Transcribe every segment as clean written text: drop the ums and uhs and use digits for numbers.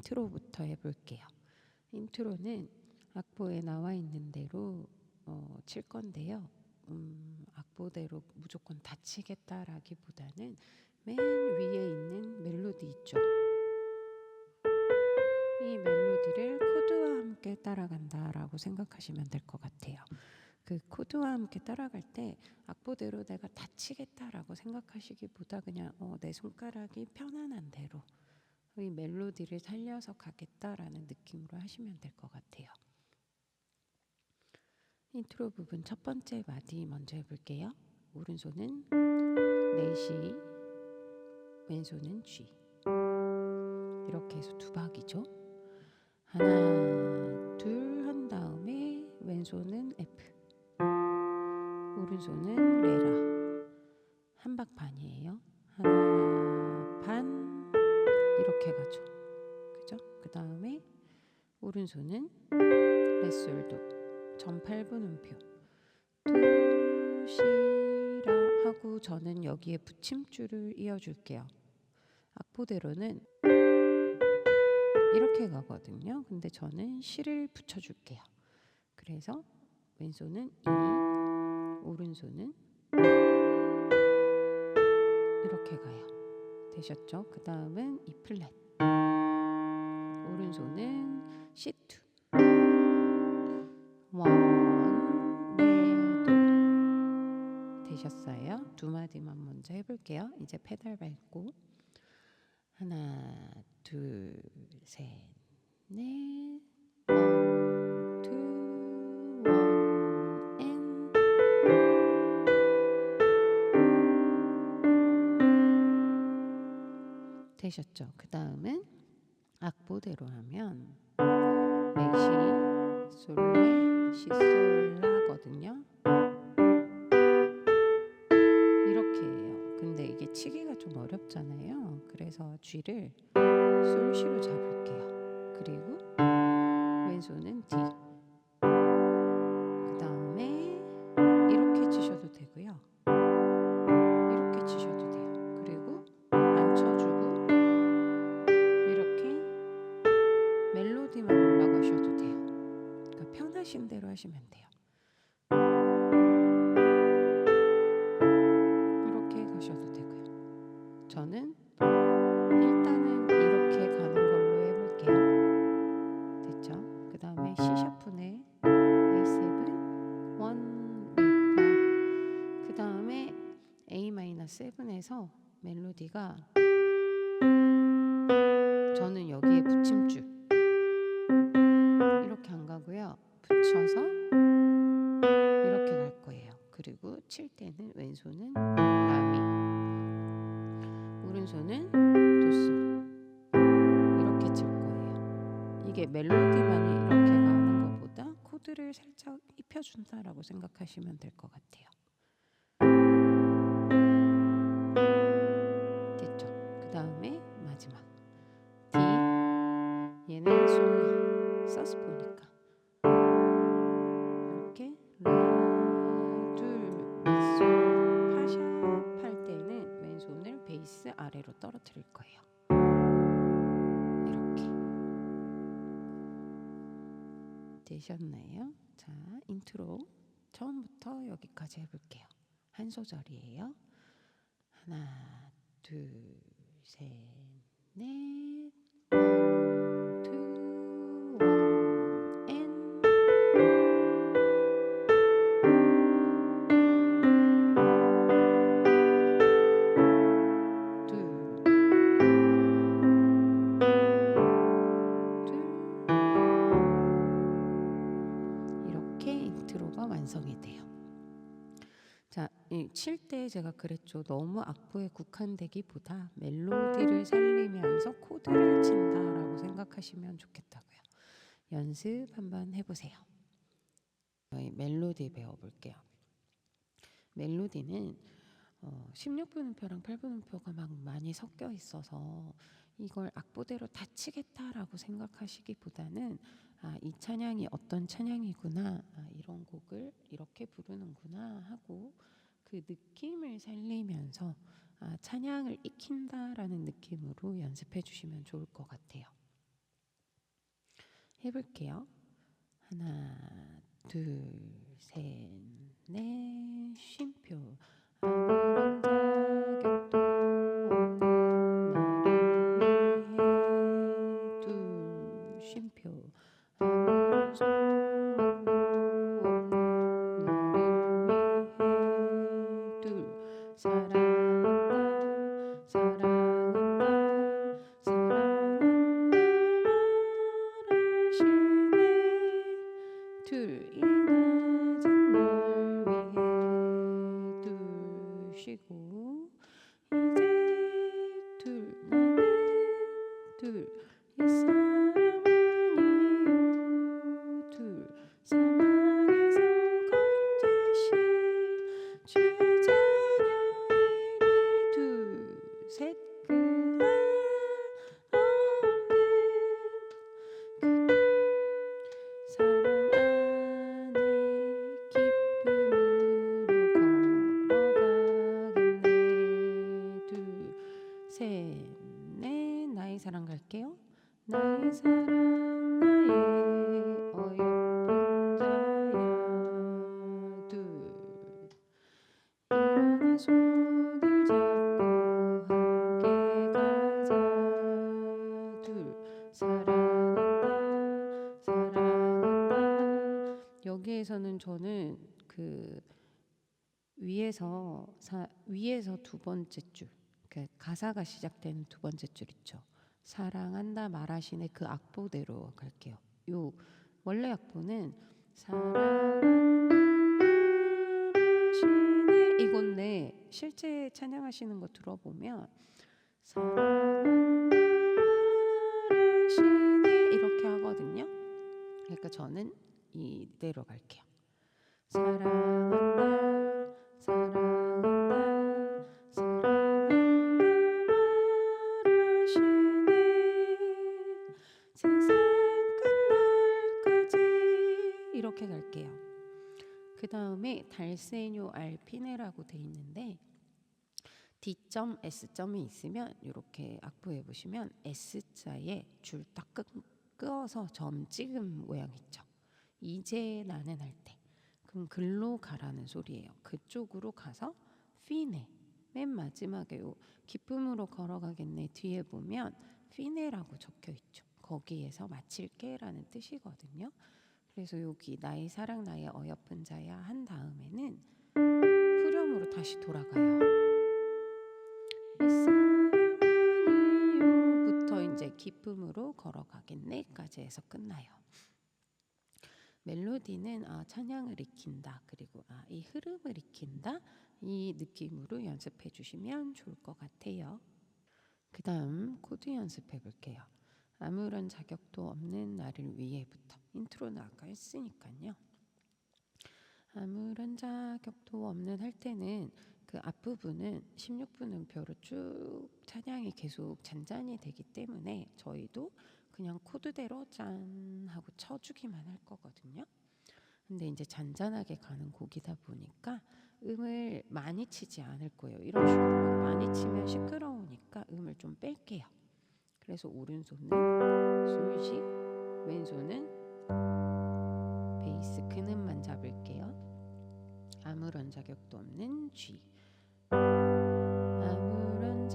인트로부터 해볼게요. 인트로는 악보에 나와 있는 대로 칠 건데요. 악보대로 무조건 다 치겠다라기보다는 맨 위에 있는 멜로디 있죠. 이 멜로디를 코드와 함께 따라간다라고 생각하시면 될 것 같아요. 그 코드와 함께 따라갈 때 악보대로 내가 다 치겠다라고 생각하시기보다 그냥 내 손가락이 편안한 대로 이 멜로디를 살려서 가겠다라는 느낌으로 하시면 될 것 같아요. 인트로 부분 첫 번째 마디 먼저 해볼게요. 오른손은 레시, 왼손은 G. 이렇게 해서 두 박이죠. 하나, 둘 한 다음에 왼손은 F, 오른손은 레라. 한 박 반이에요. 하나, 반 이렇게 가죠. 그죠? 그 다음에 오른손은 레솔도 전 8분음표 도시라 하고 저는 여기에 붙임줄을 이어줄게요. 악보대로는 이렇게 가거든요. 근데 저는 시를 붙여줄게요. 그래서 왼손은 E, 오른손은 이렇게 가요. 되셨죠? 그 다음은 E 플랫, 오른손은 C2, 원, 레도. 되셨어요? 두 마디만 먼저 해볼게요. 이제 페달 밟고 하나, 둘, 셋, 넷, 원, 투, 원, 앤. 되셨죠? 그 다음은 악보대로 하면 레시, 솔레, 시솔라거든요. 이렇게 해요. 근데 이게 치기가 좀 어렵잖아요. 그래서 G를 솔시로 잡을게요. 그리고 왼손은 D. 그 다음에 이렇게 치셔도 되고요. 이렇게 치셔도 돼요. 그리고 안 쳐주고 이렇게 멜로디만 올라가셔도 돼요. 그러니까 편하신 대로 하시면 돼요. 이렇게 가셔도 되고요. 저는 일단은 이렇게 가는 걸로 해볼게요. 됐죠? 그 다음에 C샤프네 A7, 1, 리파. 그 다음에 A-7에서 멜로디가 저는 여기에 붙임줄 이렇게 안 가고요. 붙여서 이렇게 갈 거예요. 그리고 칠 때는 왼손은 라미, 오른손은 도솔 이렇게 칠 거예요. 이게 멜로디만이 이렇게 가는 것보다 코드를 살짝 입혀준다라고 생각하시면 될 것 같아요. 됐죠? 그 다음에 마지막 D, 얘는 솔라, 서스포니까 이렇게 라, 둘, 미솔, 파샵 할 때는 왼손을 베이스 아래로 떨어뜨릴 거예요. 이렇게 되셨나요? 자, 인트로 처음부터 여기까지 해볼게요. 한 소절이에요. 하나, 둘, 셋, 넷, 원, 투, 원, 앤. 이렇게 인트로가 완성이 돼요. 자, 칠 때 제가 그랬죠. 너무 악보에 국한되기보다 멜로디를 살리면서 코드를 친다라고 생각하시면 좋겠다고요. 연습 한번 해보세요. 저희 멜로디 배워볼게요. 멜로디는 16분음표랑 8분음표가 막 많이 섞여 있어서 이걸 악보대로 다 치겠다라고 생각하시기보다는 이 찬양이 어떤 찬양이구나, 이런 곡을 이렇게 부르는구나 하고 그 느낌을 살리면서 찬양을 익힌다라는 느낌으로 연습해 주시면 좋을 것 같아요. 해볼게요. 하나, 둘, 셋, 넷, 쉼표. 아무런 자격도 없는 나를 위해 둘, 쉼표. 아무런 소망도 없는 나를 위해 둘, 사랑한다, 사랑한다, 사랑한다 말하시네. 둘, 이 낮은 날 위해 둘, 쉬고 이제 둘, 나는 둘, 옛사람 아니요 둘, 사망에서 건지신 죄자녀이니 둘, 셋, 그 없는 사랑 안에 기쁨으로 걸어가겠네. 둘, 셋, 넷, 나의 사랑 갈게요. 나의 사랑 나의 어여쁜 자야. 둘, 일어나 손을 잡고 함께 가자. 둘, 사랑한다, 사랑한다. 여기에서는 저는 그 위에서 두 번째 줄, 그 가사가 시작되는 두 번째 줄 있죠. 사랑한다 말하시네, 그 악보대로 갈게요. 요 원래 악보는 사랑한다 말하시네 이건데 실제 찬양하시는 거 들어보면 사랑한다 말하시네 이렇게 하거든요. 그러니까 저는 이대로 갈게요. 사랑한다, 사랑한다, 사랑한다 말하시네. 세상 끝날까지 이렇게 갈게요. 그 다음에 달세뇨 알피네라고 돼 있는데 D.S.이 있으면 이렇게 악보에 보시면 S자에 줄 딱 끄어서 점 찍은 모양 있죠. 이제 나는 할 때 그럼 글로 가라는 소리예요. 그쪽으로 가서 피네 맨 마지막에 요 기쁨으로 걸어가겠네 뒤에 보면 피네라고 적혀 있죠. 거기에서 마칠게 라는 뜻이거든요. 그래서 여기 나의 사랑 나의 어여쁜 자야 한 다음에는 후렴으로 다시 돌아가요. 옛사랑아니요부터 이제 기쁨으로 걸어가겠네까지 해서 끝나요. 멜로디는 찬양을 익힌다 그리고 이 흐름을 익힌다 이 느낌으로 연습해 주시면 좋을 것 같아요. 그 다음 코드 연습해 볼게요. 아무런 자격도 없는 나를 위해부터 인트로는 아까 했으니까요. 아무런 자격도 없는 할 때는 그 앞부분은 16분 음표로 쭉 찬양이 계속 잔잔이 되기 때문에 저희도 그냥 코드대로 짠 하고 쳐주기만 할 거거든요. 근데 이제 잔잔하게 가는 곡이다 보니까 음을 많이 치지 않을 거예요. 이런 식으로 많이 치면 시끄러우니까 음을 좀 뺄게요. 그래서 오른손은 솔시, 왼손은 베이스 근음만 잡을게요. 아무런 자격도 없는 G, 아무런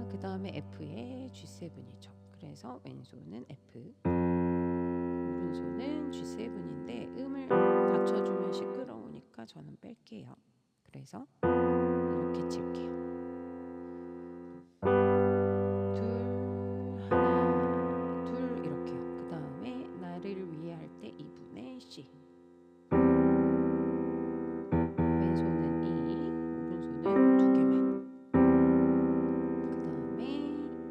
그 다음에 F에 G7이죠. 그래서 왼손은 F, 오른손은 G7인데 음을 받쳐주면 시끄러우니까 저는 뺄게요. 그래서 이렇게 칠게요. 둘, 하나, 둘 이렇게요. 그 다음에 나를 위해 할 때 2분의 C, 왼손은 E, 오른손은 두 개만. 그 다음에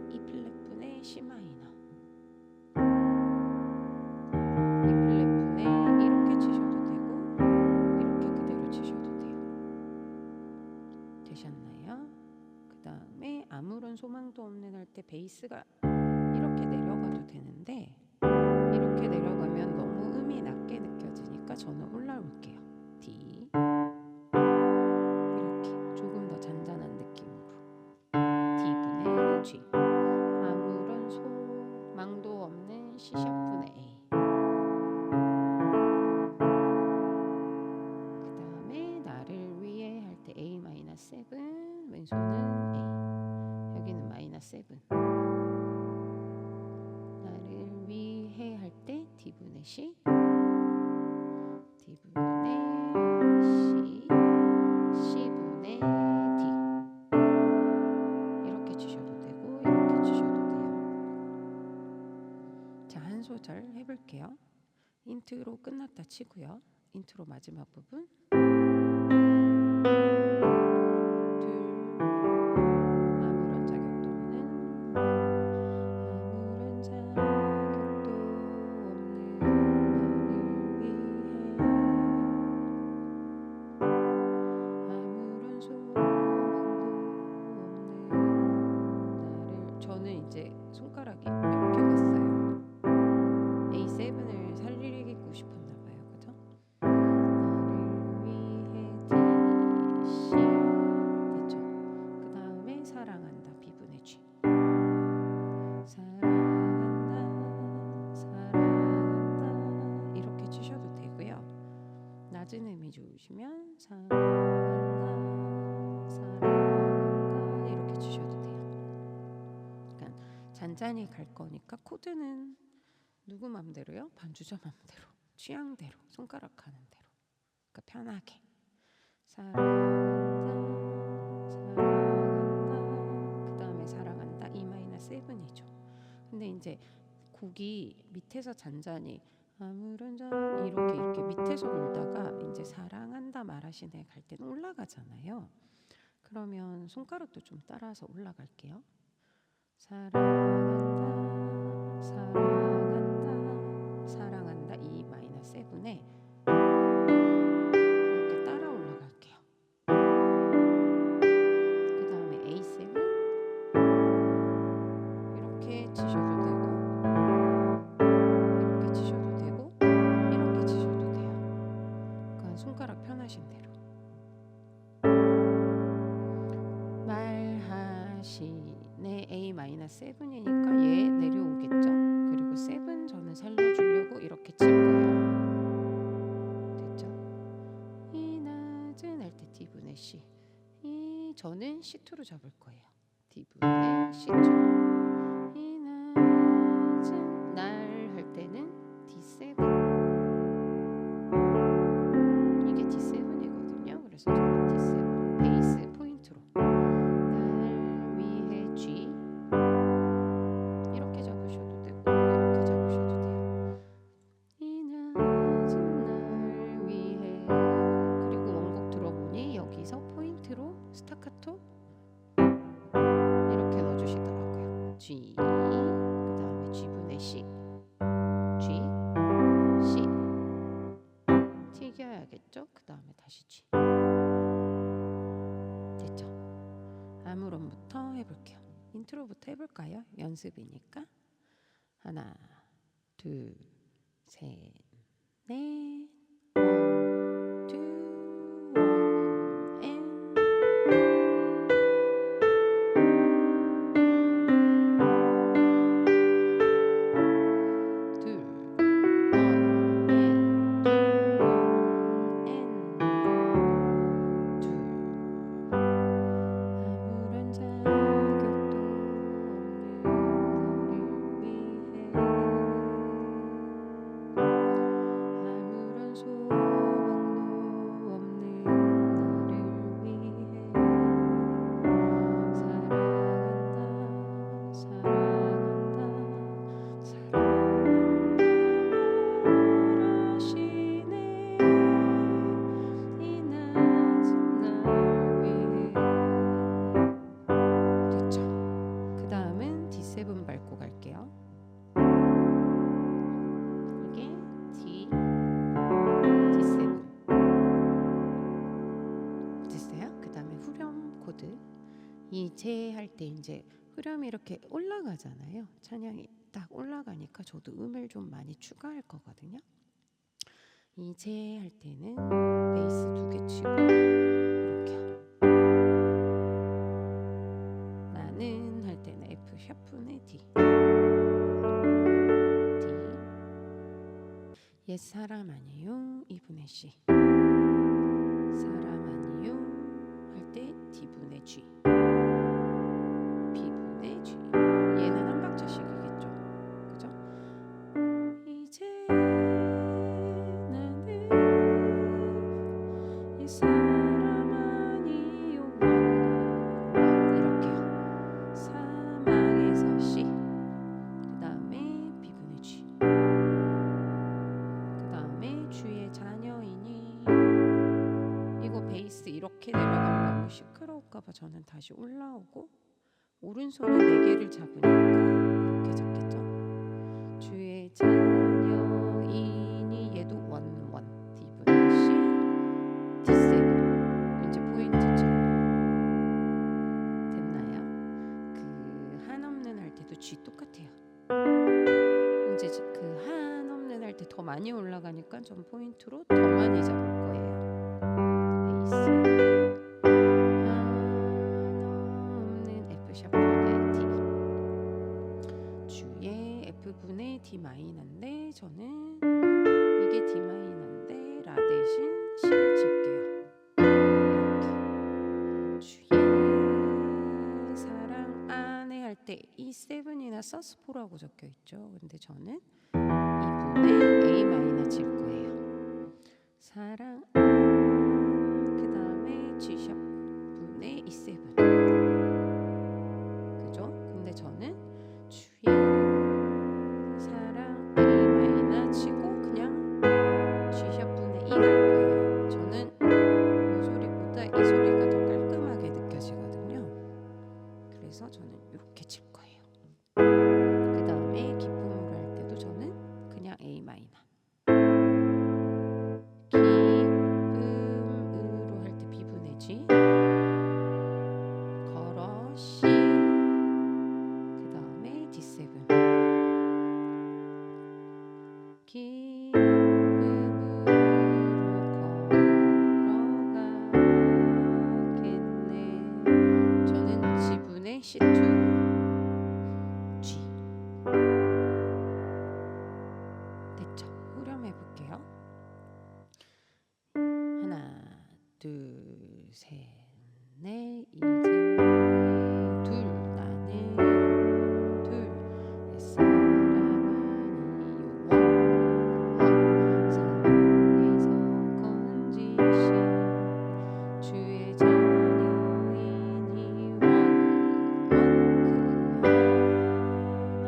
E 플랫분의 C 마이너, E 플랫분에 이렇게 치셔도 되고 이렇게 그대로 치셔도 돼요. 되셨나요? 그 다음에 아무런 소망도 없는 할 때 베이스가 이렇게 내려가도 되는데 이렇게 내려가면 너무 음이 낮게 느껴지니까 저는 올라올게요. D 이렇게 조금 더 잔잔한 느낌으로 D분의 G, 아무런 소망도 없는 C 샵분의 A, C, D분의 C, C분의 D 이렇게 주셔도 되고 이렇게 주셔도 돼요. 자, 한 소절 해볼게요. 인트로 끝났다 치고요. 인트로 마지막 부분 아무런 자격도 없는 아무런 자격도 없는 나를 위해 아무런 소망도 없는 나를 저는 이제 손가락이 이렇게 갔어요. A7을 살리고 싶었나 봐요. 그죠? 나를 위해 D, C 됐죠? 그 다음에 사랑한다 B분의 G 사랑한다 이렇게 치셔도 되고요. 낮은 음이 좋으시면 사랑한다 이렇게 치셔도 돼요. 그러니까 잔잔히 갈 거니까 코드는 누구 맘대로요? 반주자 맘대로, 취향대로, 손가락 하는 대로. 그러니까 편하게. 사랑한다, 사랑한다. 그 다음에 사랑한다. E-7이죠. 근데 이제 곡이 밑에서 잔잔히 아무런 이렇게 밑에서 놀다가 이제 사랑한다 말하시네 갈 때는 올라가잖아요. 그러면 손가락도 좀 따라서 올라갈게요. 사랑한다, 사랑한다, 사랑한다 E-7에 이렇게 따라 올라갈게요. 그 다음에 A7 이렇게 치셔도 되고 이렇게 치셔도 되고 이렇게 치셔도 돼요. 그건 손가락 편하신 대로. 말하시네 A-7이니까 얘 내려오겠죠. 그리고 7 저는 살려주려고 이렇게 칠 거예요. 됐죠? 이 낮은 할 때 D분의 C 이 저는 C2로 잡을 거예요. D분의 C2 이 낮은 날 할 때는 D7 이게 D7이거든요. 그래서 저는 D7 베이스 포인트로 날 위해 G 이렇게 잡으셔도 되고 이렇게 잡으셔도 돼요. 이 낮은 날 위해 그리고 원곡 들어보니 여기서 포인트로 스타카토 이렇게 넣어주시더라고요. G 그 다음에 G분의 C G C 튀겨야겠죠? 그 다음에 다시 G 됐죠? 아무런부터 해볼게요. 인트로부터 해볼까요? 연습이니까. 하나, 둘, 셋, 넷. One, two, one, and 둘, one, and 둘, 아무런 자격도 없는 나를 위해 아무런 소망도 없는 나를 위해 사랑한다, 사랑한다, 사랑한다 말하시네 이 낮은 날 위해 됐죠? 그 다음은 D7 밟고 갈게요. 이게 D, D7 됐어요? 그 다음에 후렴 코드 이제 할 때 이제 후렴이 이렇게 올라가잖아요. 찬양이 딱 올라가니까 저도 음을 좀 많이 추가할 거거든요. 이제 할 때는 베이스 2개 치고 이렇게요. 나는 할 때는 F 샤프의 D D 옛 사람 아니요 E분의 C 사람 아니요 할 때 D분의 G B분의 G 얘는 한 박자씩이겠죠. 그죠? 이제 저는 다시 올라오고 오른손에 4개를 잡으니까 이렇게 잡겠죠. 주의 자녀이니 얘도 원원 D분의 C D7 이제 포인트처럼 됐나요? 그 한없는 할 때도 G 똑같아요. 이제 그 한없는 할 때 더 많이 올라가니까 전 포인트로 더 많이 잡을 거예요. 베이스 한없는 F샵 분의 D 주의 F분의 D 마이너인데 저는 이게 D 마이너인데 라 대신 C를 칠게요. 이렇게 주의 사랑 안에 할 때 E7이나 서스4라고 적혀 있죠. 근데 저는 이분의 A 마이너 칠 거예요. 사랑 그 다음에 G샵 분의 E7 그죠? 근데 저는 주의 사랑 A 마이너 치고 그냥 G샵 분의 E 갈 거예요. 저는 이 소리보다 이 소리가 더 깔끔하게 느껴지거든요. 그래서 저는 이렇게 칠 거예요. 그 다음에 기쁨으로 할 때도 저는 그냥 A 마이너 기쁨으로 할 때 B분의 G 걸어 C 그 다음에 D7 기쁨으로 걸어가겠네 저는 G분의 C2 G 됐죠? 후렴해 볼게요. 하나 둘 셋 넷 이제 둘 나는 둘 옛사람아니요 원원 사랑에서 건지신 주의 자녀이니 원원 그 하나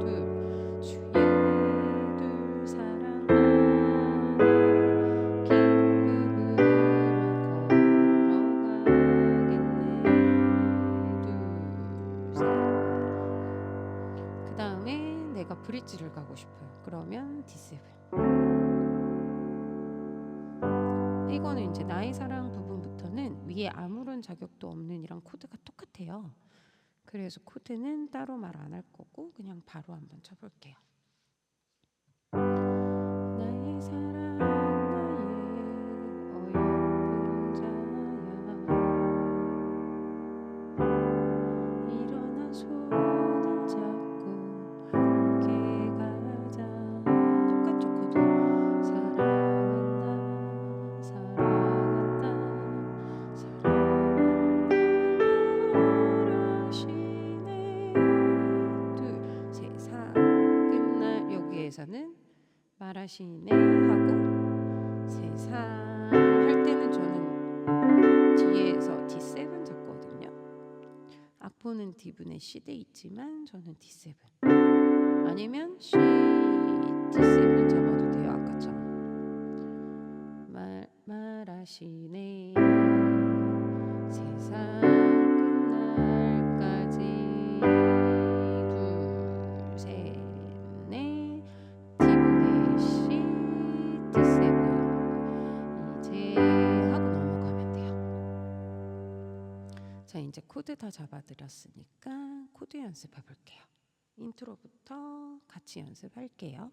둘 주의 둘 사랑 안에 기쁨으로 걸어가겠네 둘 셋 그 다음에 내가 브릿지를 가고 싶어요. 그러면 D7 이거는 이제 나의 사랑 부분부터는 위에 아무런 자격도 없는 이랑 코드가 똑같아요. 그래서 코드는 따로 말 안 할 거고 그냥 바로 한번 쳐볼게요. 나의 사랑 나의 어여쁜 자야 일어나 손을 잡고 함께 가자 똑같죠 코드 사랑한다 사랑한다 사랑한다 말하시네 둘셋사 끝날 여기에서는 말하시네 하고 세상 할 때는 저는 뒤에서 D7 잡거든요. 악보는 D분의 C 돼 있지만 저는 D7 아니면 C D7 잡아도 돼요. 아까처럼 말하시네 세상 끝날까지 둘셋넷 D분의 C D7 이제 하고 넘어가면 돼요. 자 이제 코드 다 잡아드렸으니까 코드 연습해 볼게요. 인트로부터 같이 연습할게요.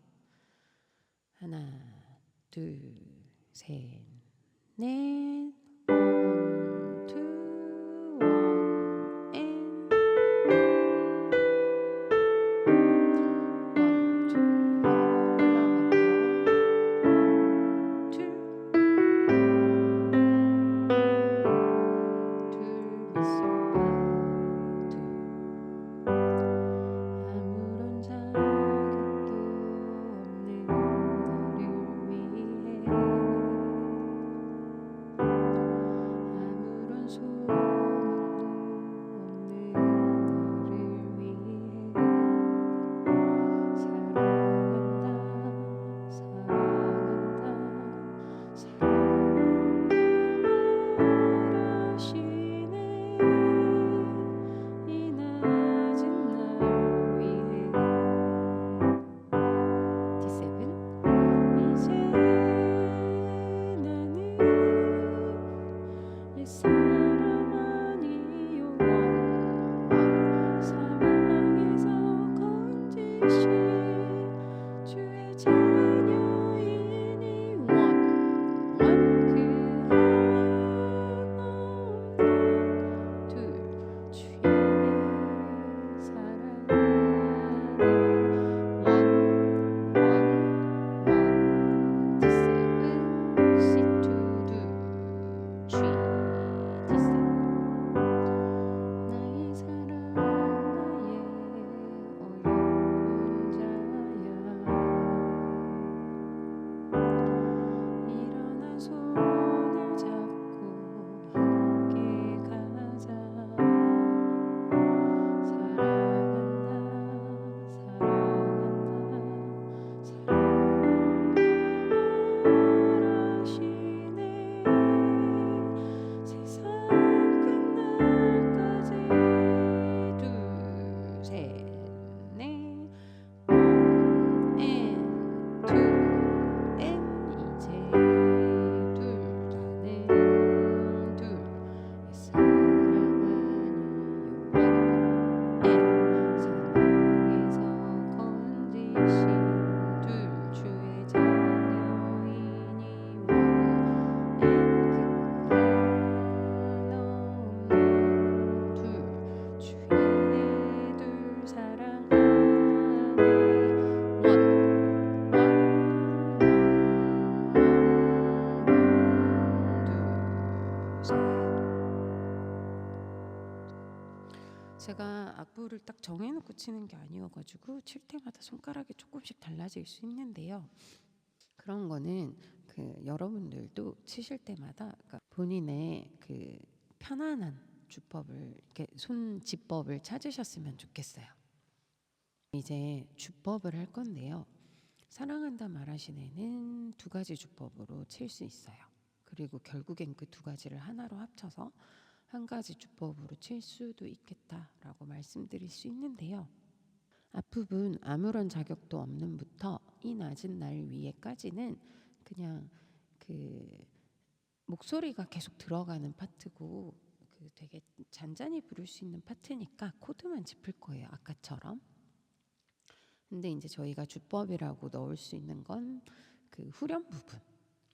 하나 둘 셋 넷 원, 투, 원, 앤 원, 투, 올라가고요. 둘, 미소가 둘 아무런 자격도 없는 나를 위해 악보를 딱 정해놓고 치는 게 아니어가지고 칠 때마다 손가락이 조금씩 달라질 수 있는데요. 그런 거는 여러분들도 치실 때마다 그러니까 본인의 편안한 주법을 이렇게 손지법을 찾으셨으면 좋겠어요. 이제 주법을 할 건데요. 사랑한다 말하시네는 두 가지 주법으로 칠 수 있어요. 그리고 결국엔 그 두 가지를 하나로 합쳐서 한 가지 주법으로 칠 수도 있겠다라고 말씀드릴 수 있는데요. 앞부분 아무런 자격도 없는부터 이 낮은 날 위에까지는 그냥 목소리가 계속 들어가는 파트고 되게 잔잔히 부를 수 있는 파트니까 코드만 짚을 거예요. 아까처럼. 근데 이제 저희가 주법이라고 넣을 수 있는 건 후렴 부분.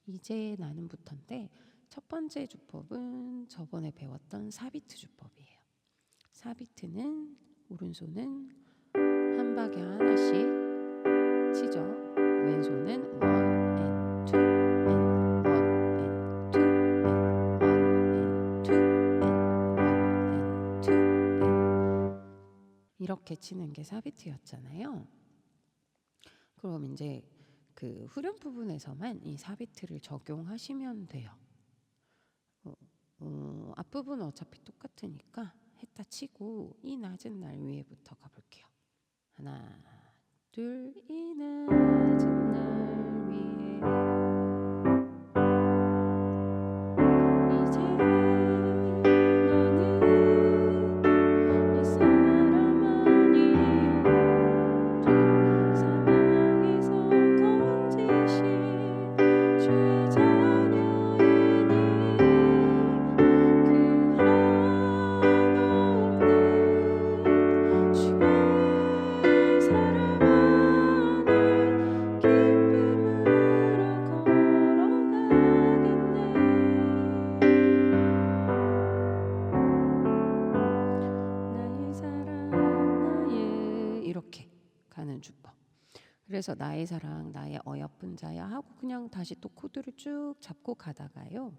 이제 나는부터인데 첫 번째 주법은 저번에 배웠던 4비트 주법이에요. 4비트는 오른손은 한 박에 하나씩 치죠. 왼손은 1 and 2 and 1 and 2 and 1 and 2 and 1 and 2 and 이렇게 치는 게 4비트였잖아요. 그럼 이제 후렴 부분에서만 이 4비트를 적용하시면 돼요. 앞부분은 어차피 똑같으니까 했다 치고 이 낮은 날 위에부터 가볼게요. 하나, 둘, 이 낮은 날 위에 이제 나는 이 사람 아니요 사망에서 건지신 주의 자녀이니 그 한없는 주의 사랑 안에 기쁨으로 걸어가겠네. 나의 사랑 나의 이렇게 가는 주법. 그래서 나의 사랑 나의 어여쁜 자야 하고 그냥 다시 또 코드를 쭉 잡고 가다가요.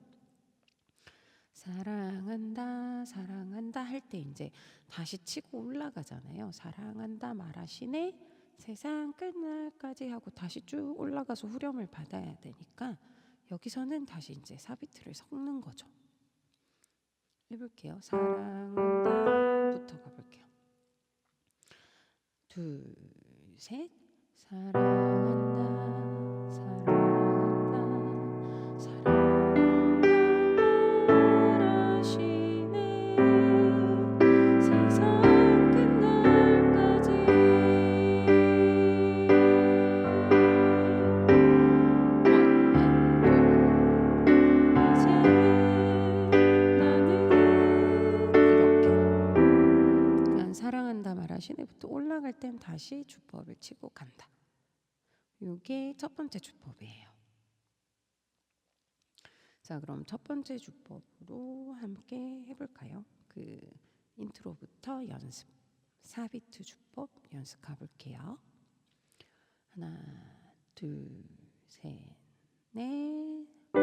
사랑한다 사랑한다 할 때 이제 다시 치고 올라가잖아요. 사랑한다 말하시네 세상 끝날까지 하고 다시 쭉 올라가서 후렴을 받아야 되니까 여기서는 다시 이제 4비트를 섞는 거죠. 해볼게요. 사랑한다부터 가볼게요. 둘, 셋. 사랑한다 사랑한다 사랑한다 말하시네 세상 끝날까지 이제 나는 이렇게 사랑한다 말하시네부터 올라갈 땐 다시 주법을 치고 간다. 이게 첫 번째 주법이에요. 자, 그럼 첫 번째 주법으로 함께 해볼까요? 인트로부터 연습 4비트 주법 연습 가볼게요. 하나, 둘, 셋, 넷. 1, 2,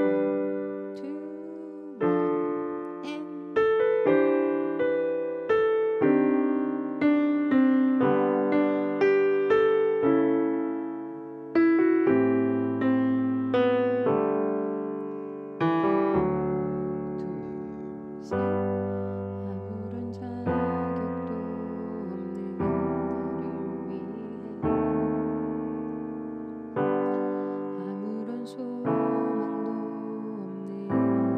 1 and 둘, 셋. 아무런 자격도 없는 나를 위해 아무런 소망도 없는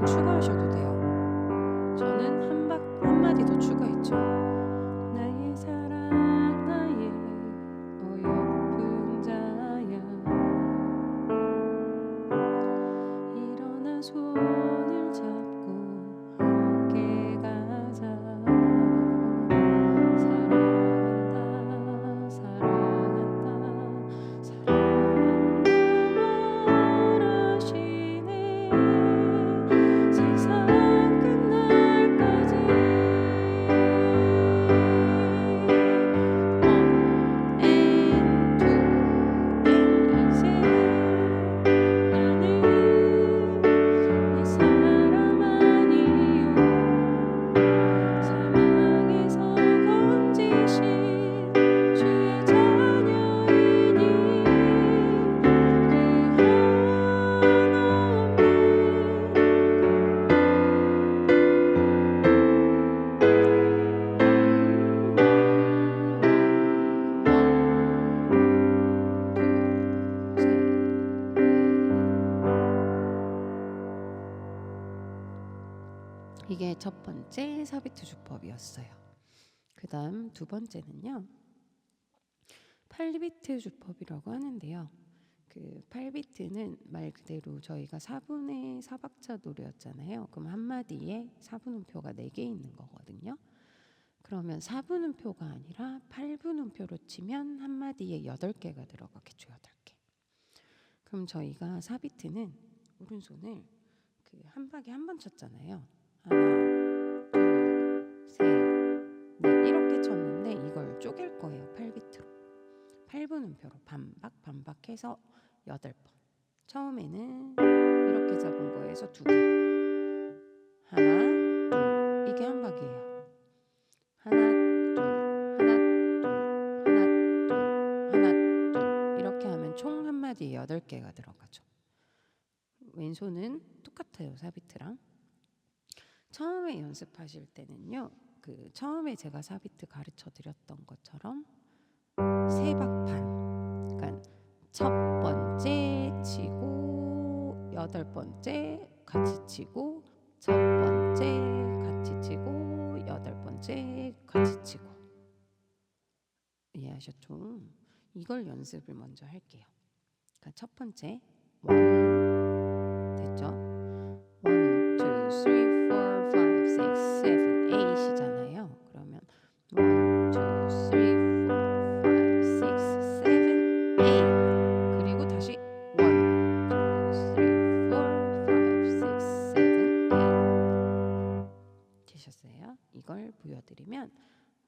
추가하셔도 돼요. 저는 한 마디 더 추가했죠. 나의 사랑 나의 어여쁜 자야 일어나 손을 잡고 함께 가자 사랑한다 사랑한다 사랑한다 말하시네 세상 끝날까지 이게 첫 번째 사비트 주법이었어요. 그 다음 두 번째는요. 8비트 주법이라고 하는데요. 그 8비트는 말 그대로 저희가 4분의 4박자 노래였잖아요. 그럼 한마디에 4분음표가 4개 있는 거거든요. 그러면 4분음표가 아니라 8분음표로 치면 한마디에 8개가 들어가겠죠. 8개. 그럼 저희가 4비트는 오른손을 그 한 박에 한 번 쳤잖아요. 하나, 둘, 셋, 넷 이렇게 쳤는데 이걸 쪼갤 거예요. 8비트로. 8분음표로 반박 반박해서 8번. 처음에는 이렇게 잡은 거에서 2개. 하나, 둘. 이게 한 박이에요. 하나, 둘, 하나, 둘, 하나, 둘, 하나, 둘. 이렇게 하면 총 한마디에 8개가 들어가죠. 왼손은 똑같아요. 4비트랑. 처음에 연습하실 때는요. 그 처음에 제가 4비트 가르쳐 드렸던 것처럼 3박 반. 그러니까 첫 번째 치고 8번째 같이 치고 첫 번째 같이 치고 8번째 같이 치고. 이해하셨죠? 이걸 연습을 먼저 할게요. 그러니까 첫 번째 1 됐죠? 1, 2, 3, 4, 5, 6, 7, 8이잖아요. 그러면 1, 2, 3, 4, 5, 6, 7, 8 그리고 다시 1, 2, 3, 4, 5, 6, 7, 8 되셨어요? 이걸 보여드리면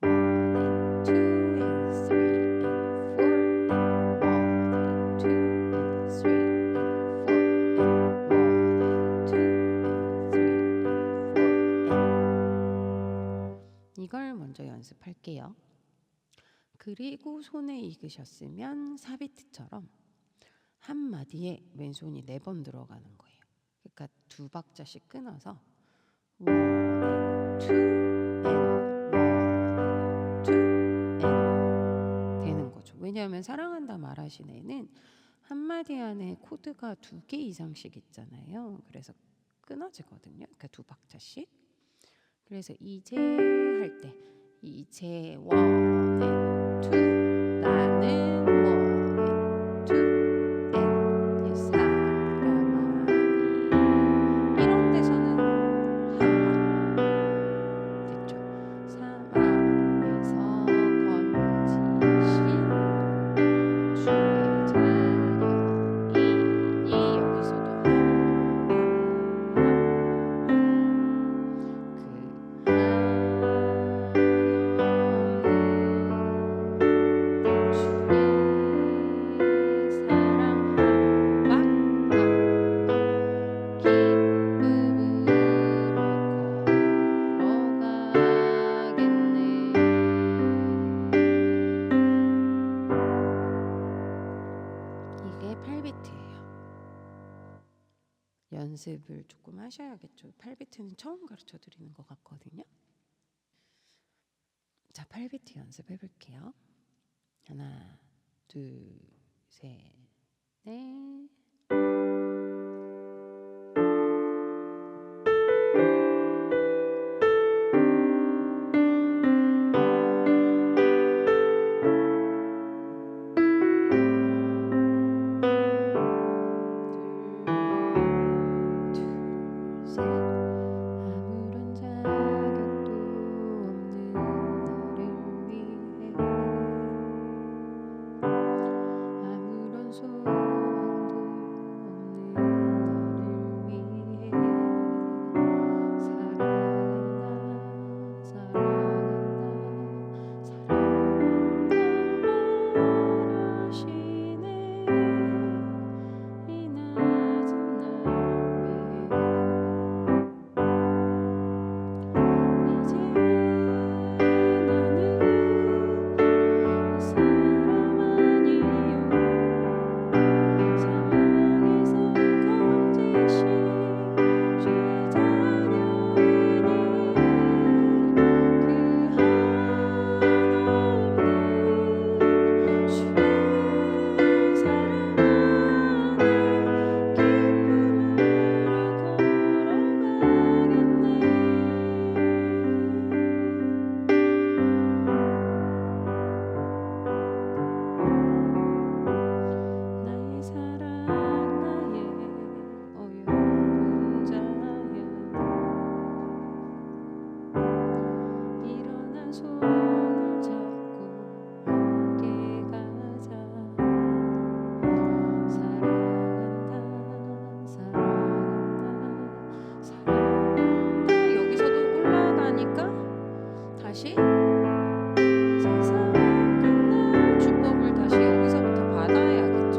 1 and 2 and 3 and 4 and 1 and 2 and 3 and 4 and 1 and 2 and 3 and 4 and 이걸 먼저 연습할게요. 그리고 손에 익으셨으면 4비트처럼 한 마디에 왼손이 4번 들어가는 거예요. 그러니까 2박자씩 끊어서 1 and 2 and 1 and 2 and 되는 거죠. 왜냐하면 사랑한다 말하시네는 한마디 안에 코드가 2개 이상씩 있잖아요. 그래서 끊어지거든요. 그러니까 2박자씩. 그래서 이제 할 때 이제 1 and 2 나는 1 and 2 and 사랑하니 이런 데서는 한박 됐죠. 사망에서 건지신 주의 자녀이니 여기서도 이게 8비트예요. 연습을 조금 하셔야겠죠. 8비트는 처음 가르쳐 드리는 것 같거든요. 자, 8비트 연습해 볼게요. 하나, 둘, 셋, 넷. 아무런 자격도 없는 나를 위해 아무런 소망도 없는 나를 위해 사랑한다 사랑한다 사랑한다 말하시네 이 낮은 날 위해 이제 나는 이 사람 아니요 사망에서 건지신 죄 자녀이니 그 한없는 주의 사랑 안에 나의 사랑 나의 어여쁜 자야 일어나 손을 잡고 함께 가자 사랑한다 사랑한다 사랑한다 여기서도 올라가니까 다시 세상 끝날 주법을 다시 여기서부터 받아야겠죠.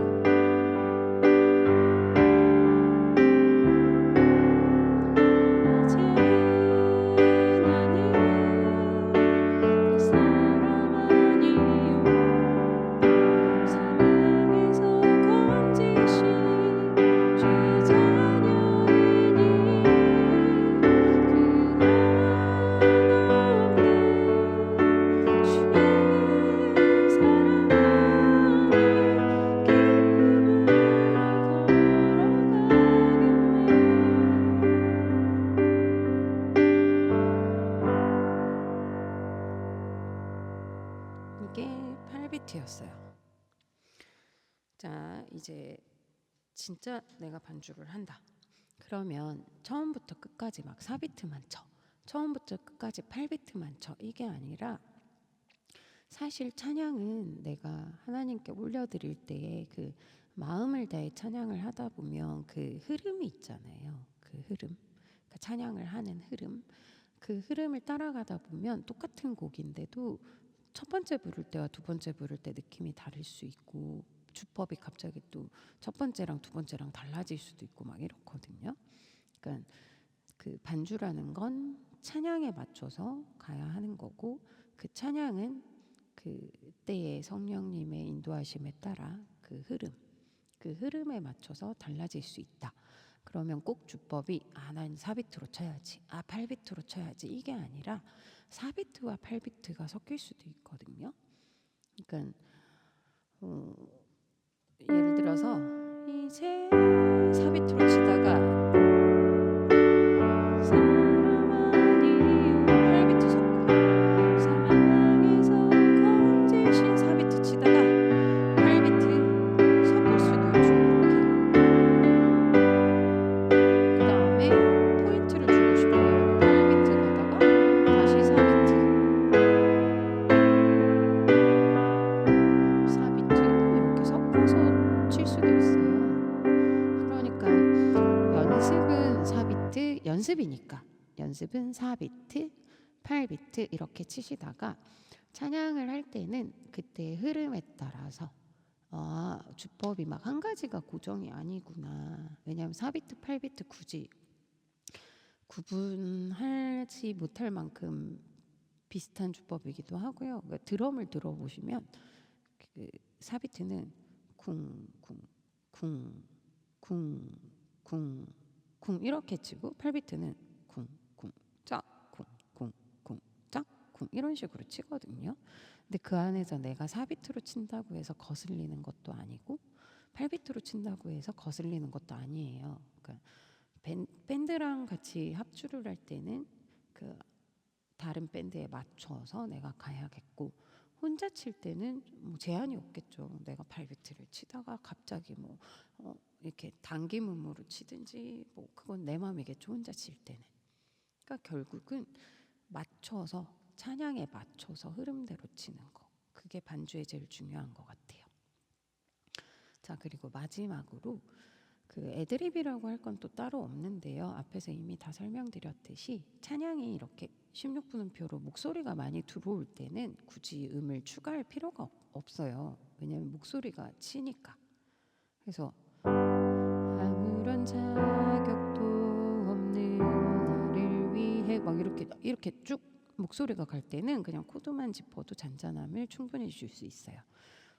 이제 나는 이 사람 아니요 사망에서 건지신 죄 자녀이니 그 한없는 주의 사랑 안에 이게 8비트였어요. 자, 이제 진짜 내가 반주를 한다. 그러면 처음부터 끝까지 막 4비트만 쳐. 처음부터 끝까지 8비트만 쳐. 이게 아니라 사실 찬양은 내가 하나님께 올려드릴 때에 그 마음을 다해 찬양을 하다 보면 그 흐름이 있잖아요. 그 흐름. 그러니까 찬양을 하는 흐름. 그 흐름을 따라가다 보면 똑같은 곡인데도 첫 번째 부를 때와 두 번째 부를 때 느낌이 다를 수 있고 주법이 갑자기 또 첫 번째랑 두 번째랑 달라질 수도 있고 막 이렇거든요. 그러니까 그 반주라는 건 찬양에 맞춰서 가야 하는 거고 그 찬양은 그 때의 성령님의 인도하심에 따라 그 흐름에 맞춰서 달라질 수 있다. 그러면 꼭 주법이 난 4비트로 쳐야지 8비트로 쳐야지 이게 아니라 4비트와 8비트가 섞일 수도 있거든요. 그러니까 예를 들어서 이제 4비트로 치다가 사람 아니요 8비트 섞고 사망에서 건지신 4비트 치다가 8비트 섞을 수도 있죠. 이렇게 그 다음에 포인트를 주고 싶어요. 8비트 가다가 다시 4비트 4비트 이렇게 섞어서 칠 수도 있어요. 그러니까 연습은 4비트 연습이니까 연습은 4비트 8비트 이렇게 치시다가 찬양을 할 때는 그때 흐름에 따라서 주법이 막 한 가지가 고정이 아니구나. 왜냐하면 4비트 8비트 굳이 구분하지 못할 만큼 비슷한 주법이기도 하고요. 그러니까 드럼을 들어보시면 그 4비트는 쿵쿵쿵쿵쿵쿵 이렇게 치고 8비트는 쿵쿵짝쿵쿵쿵짝쿵 이런 식으로 치거든요. 근데 그 안에서 내가 4비트로 친다고 해서 거슬리는 것도 아니고 8비트로 친다고 해서 거슬리는 것도 아니에요. 그러니까 밴드랑 같이 합주를 할 때는 그 다른 밴드에 맞춰서 내가 가야겠고 혼자 칠 때는 뭐 제한이 없겠죠. 내가 8비트를 치다가 갑자기 뭐 이렇게 단기음으로 치든지 뭐 그건 내 마음이겠죠. 혼자 칠 때는. 그러니까 결국은 맞춰서 찬양에 맞춰서 흐름대로 치는 거. 그게 반주에 제일 중요한 것 같아요. 자, 그리고 마지막으로 그 애드립이라고 할 건 또 따로 없는데요. 앞에서 이미 다 설명드렸듯이 찬양이 이렇게 16분음표로 목소리가 많이 들어올 때는 굳이 음을 추가할 필요가 없어요. 왜냐하면 목소리가 치니까. 그래서 아무런 자격도 없는 나를 위해 막 이렇게 쭉 목소리가 갈 때는 그냥 코드만 짚어도 잔잔함을 충분히 줄 수 있어요.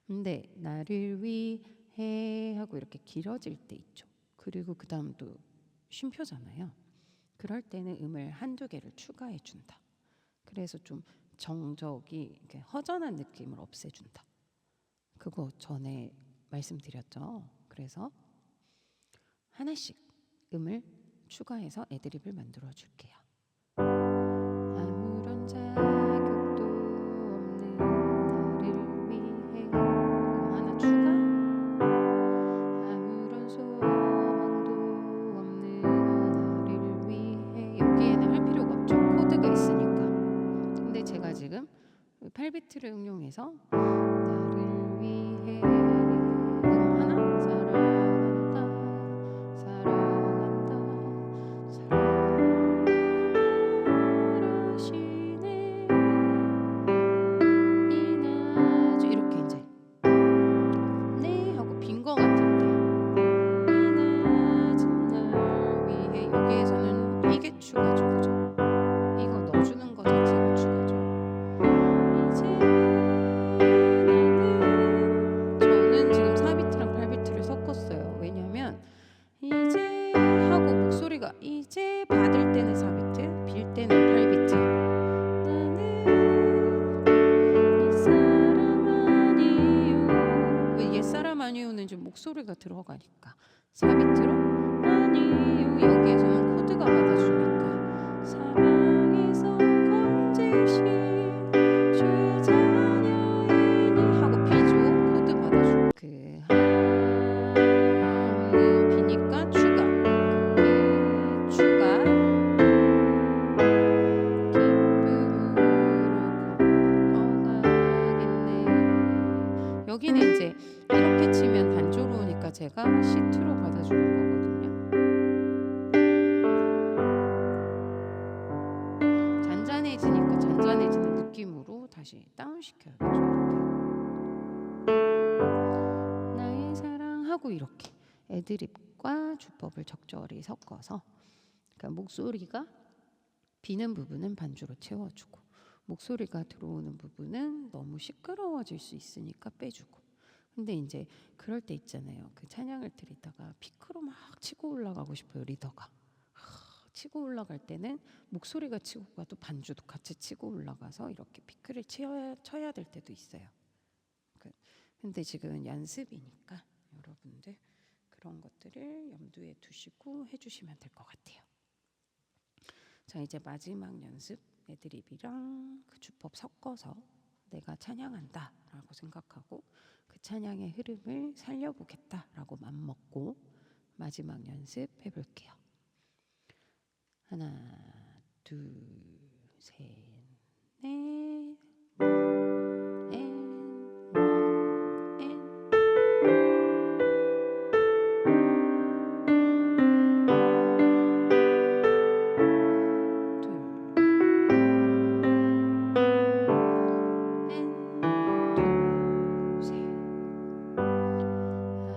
근데 나를 위해 하고 이렇게 길어질 때 있죠. 그리고 그 다음 또 쉼표잖아요. 그럴 때는 음을 한두 개를 추가해 준다. 그래서 좀 정적이 허전한 느낌을 없애준다. 그거 전에 말씀드렸죠. 그래서 하나씩 음을 추가해서 애드립을 만들어 줄게요. 아무런 자격도 없는 나를 위해 하나 추가. 아무런 소망도 없는 나를 위해. 여기에는 할 필요가 없죠. 코드가 있으니까. 근데 제가 지금 8비트를 응용해서 나를 위해 하나 사랑한다 사랑한다 사랑한다 말하시네 이나주 이렇게 이제 네 하고 빈 거 같을 때 이 낮은 날 위해 여기에서는 이게 추가죠. 그죠? 이거 넣어주는 거 자체가 추가죠. 이제 저는 지금 4비트랑 8비트를 섞었어요. 왜냐면 이제 하고 목소리가 이제 받을 때는 4비트, 빌 때는 8비트. 나는 이 사람 아니요. 왜 옛사람 아니요는 좀 목소리가 들어가니까 4비트로 아니요. 여기에서는 코드가 받아주니까 사방에서 건지시 주자녀이니 하고 비죠. 코드 받아주고 그 하나는 비니까 추가 그 추가 기쁨으로 걸어가겠네. 여기는 이제 이렇게 치면 단조로우니까 제가 C2로 받아주는 거거든요. 잔잔해지니까 잔잔해지는 느낌으로 다시 다운시켜야겠죠. 이렇게 나의 사랑하고 이렇게 애드립과 주법을 적절히 섞어서 그러니까 목소리가 비는 부분은 반주로 채워주고 목소리가 들어오는 부분은 너무 시끄러워질 수 있으니까 빼주고. 근데 이제 그럴 때 있잖아요. 그 찬양을 드리다가 피크로 막 치고 올라가고 싶어요. 리더가 치고 올라갈 때는 목소리가 치고 가도 반주도 같이 치고 올라가서 이렇게 피크를 쳐야 될 때도 있어요. 근데 지금 연습이니까 여러분들 그런 것들을 염두에 두시고 해주시면 될 것 같아요. 자, 이제 마지막 연습 애드립이랑 그 주법 섞어서 내가 찬양한다 라고 생각하고 그 찬양의 흐름을 살려보겠다 라고 맘먹고 마지막 연습 해볼게요. 하나, 둘, 셋, 넷.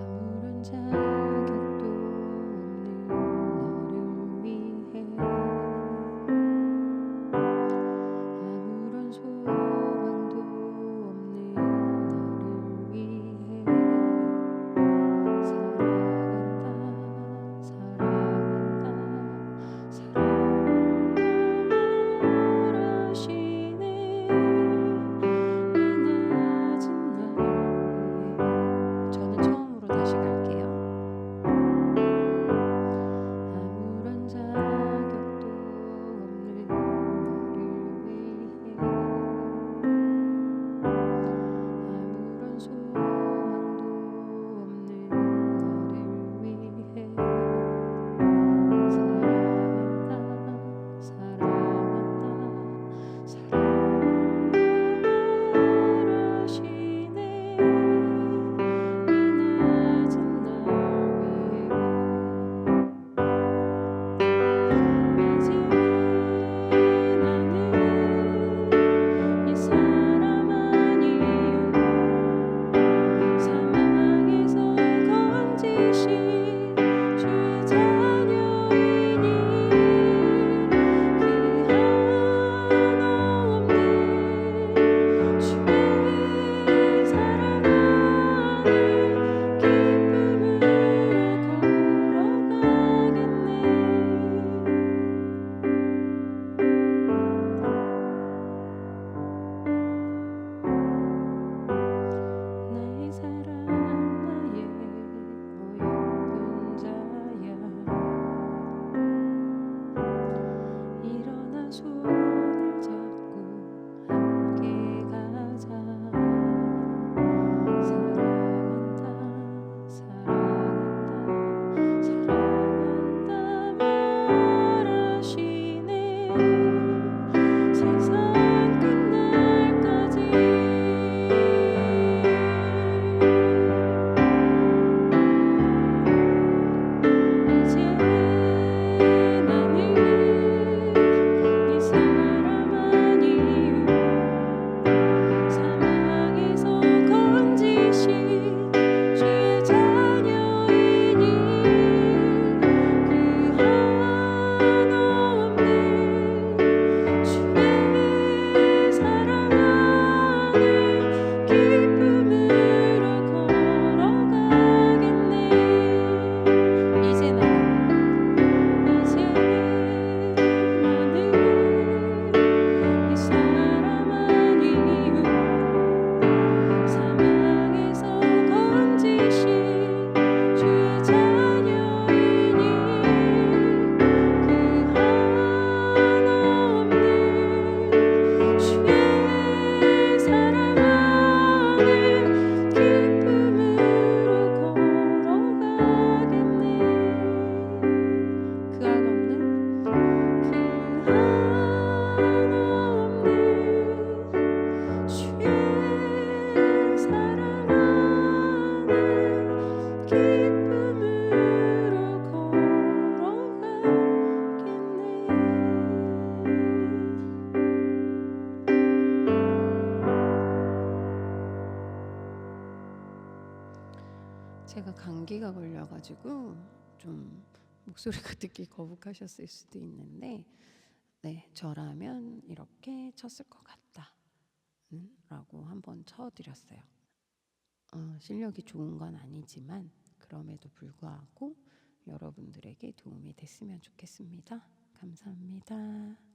아무런 자격도 없는 나를 위해 손을 잡고 함께 가자. 사랑한다, 사랑한다, 사랑한다 말하시네. 세상 끝날까지. 이제 나는 네 사람 아니요 사망에서 건지신 주의 자녀이니 그 하나 없는 주의 사랑 안에 기쁨으로 걸어가겠네. 이제 나는 이 사람 아니요 사망에서 건지신 주의 자녀이니 그 하나 없는 주의 사랑 안에 기쁨으로 걸어가겠네. 그 하나 없는 주의 사랑 안에 기쁨으로 걸어가겠네. 제가 감기가 걸려가지고 좀 목소리가 듣기 거북하셨을 수도 있는데, 네, 저라면 이렇게 쳤을 것 같다 라고 한번 쳐드렸어요. 실력이 좋은 건 아니지만 그럼에도 불구하고 여러분들에게 도움이 됐으면 좋겠습니다. 감사합니다.